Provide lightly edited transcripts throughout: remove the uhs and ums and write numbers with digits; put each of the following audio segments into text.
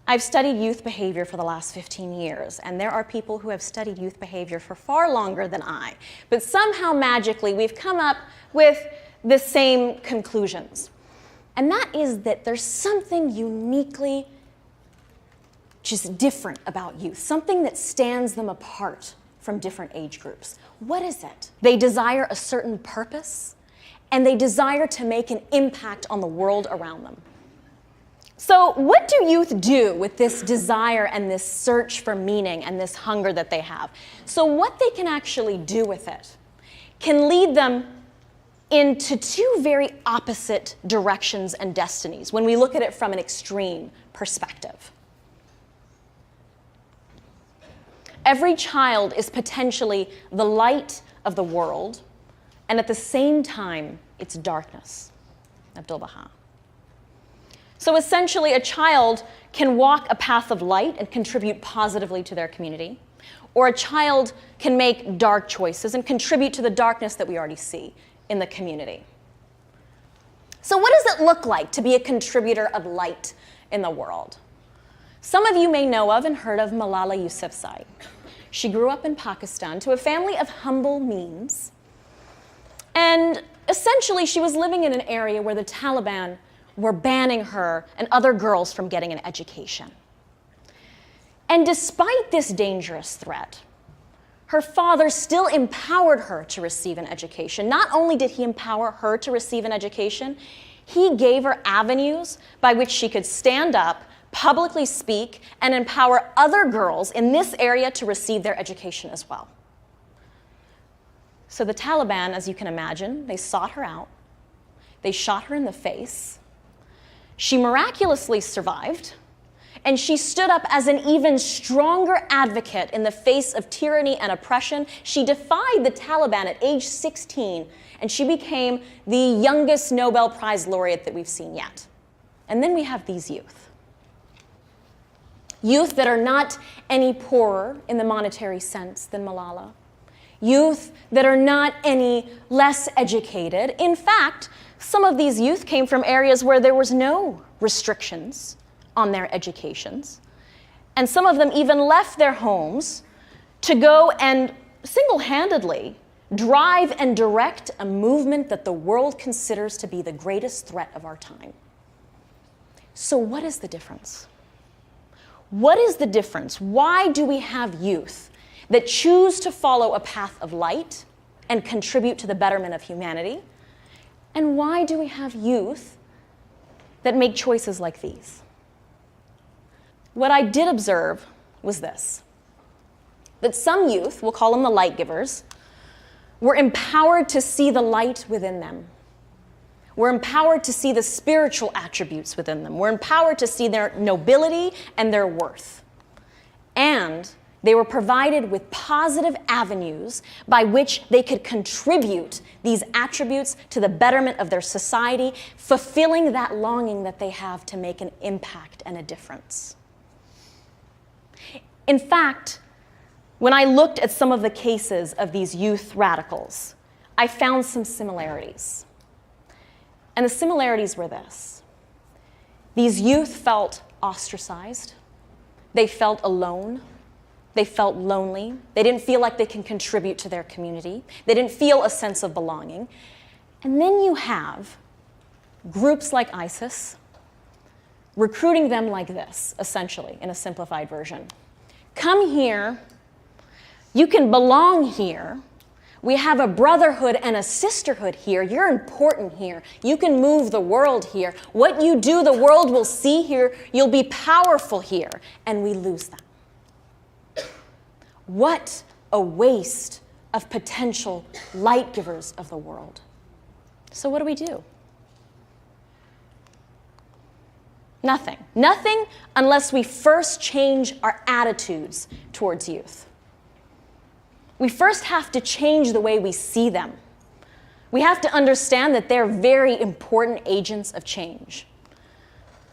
I've studied youth behavior for the last 15 years, and there are people who have studied youth behavior for far longer than I. But somehow, magically, we've come up with the same conclusions. And that is that there's something uniquely just different about youth, something that stands them apart from different age groups. What is it? They desire a certain purpose, and they desire to make an impact on the world around them. So what do youth do with this desire and this search for meaning and this hunger that they have? So what they can actually do with it can lead them into two very opposite directions and destinies when we look at it from an extreme perspective. Every child is potentially the light of the world, and at the same time, it's darkness. Abdu'l-Baha. So essentially, a child can walk a path of light and contribute positively to their community, or a child can make dark choices and contribute to the darkness that we already see in the community. So what does it look like to be a contributor of light in the world? Some of you may know of and heard of Malala Yousafzai. She grew up in Pakistan to a family of humble means, and essentially she was living in an area where the Taliban were banning her and other girls from getting an education. And despite this dangerous threat, her father still empowered her to receive an education. Not only did he empower her to receive an education, he gave her avenues by which she could stand up, publicly speak, and empower other girls in this area to receive their education as well. So the Taliban, as you can imagine, they sought her out. They shot her in the face. She miraculously survived, and she stood up as an even stronger advocate in the face of tyranny and oppression. She defied the Taliban at age 16, and she became the youngest Nobel Prize laureate that we've seen yet. And then we have these youth. Youth that are not any poorer in the monetary sense than Malala. Youth that are not any less educated. In fact, some of these youth came from areas where there was no restrictions on their educations. And some of them even left their homes to go and single-handedly drive and direct a movement that the world considers to be the greatest threat of our time. So what is the difference? What is the difference? Why do we have youth that choose to follow a path of light and contribute to the betterment of humanity? And why do we have youth that make choices like these? What I did observe was this, that some youth, we'll call them the light givers, were empowered to see the light within them. We're empowered to see the spiritual attributes within them. We're empowered to see their nobility and their worth. And they were provided with positive avenues by which they could contribute these attributes to the betterment of their society, fulfilling that longing that they have to make an impact and a difference. In fact, when I looked at some of the cases of these youth radicals, I found some similarities. And the similarities were this. These youth felt ostracized. They felt alone. They felt lonely. They didn't feel like they can contribute to their community. They didn't feel a sense of belonging. And then you have groups like ISIS recruiting them like this, essentially, in a simplified version. Come here. You can belong here. We have a brotherhood and a sisterhood here. You're important here. You can move the world here. What you do, the world will see here. You'll be powerful here. And we lose them. What a waste of potential light givers of the world. So what do? Nothing. Nothing unless we first change our attitudes towards youth. We first have to change the way we see them. We have to understand that they're very important agents of change.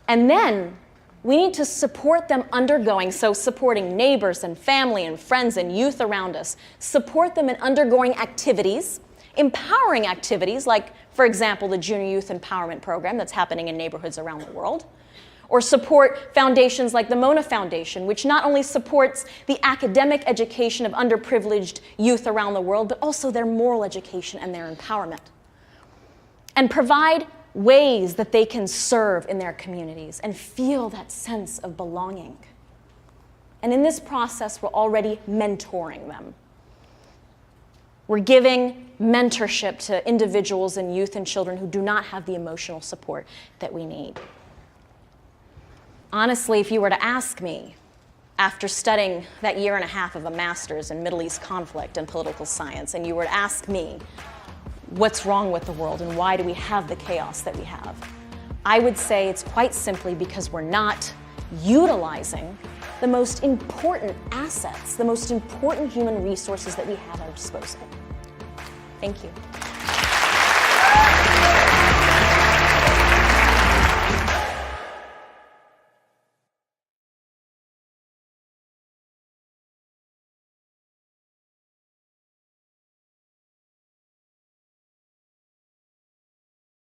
And then we need to support them undergoing, so supporting neighbors and family and friends and youth around us, support them in undergoing activities, empowering activities like, for example, the Junior Youth Empowerment Program that's happening in neighborhoods around the world, or support foundations like the Mona Foundation, which not only supports the academic education of underprivileged youth around the world, but also their moral education and their empowerment. And provide ways that they can serve in their communities and feel that sense of belonging. And in this process, we're already mentoring them. We're giving mentorship to individuals and youth and children who do not have the emotional support that we need. Honestly, if you were to ask me, after studying that year and a half of a master's in Middle East conflict and political science, and you were to ask me, what's wrong with the world and why do we have the chaos that we have? I would say it's quite simply because we're not utilizing the most important assets, the most important human resources that we have at our disposal. Thank you.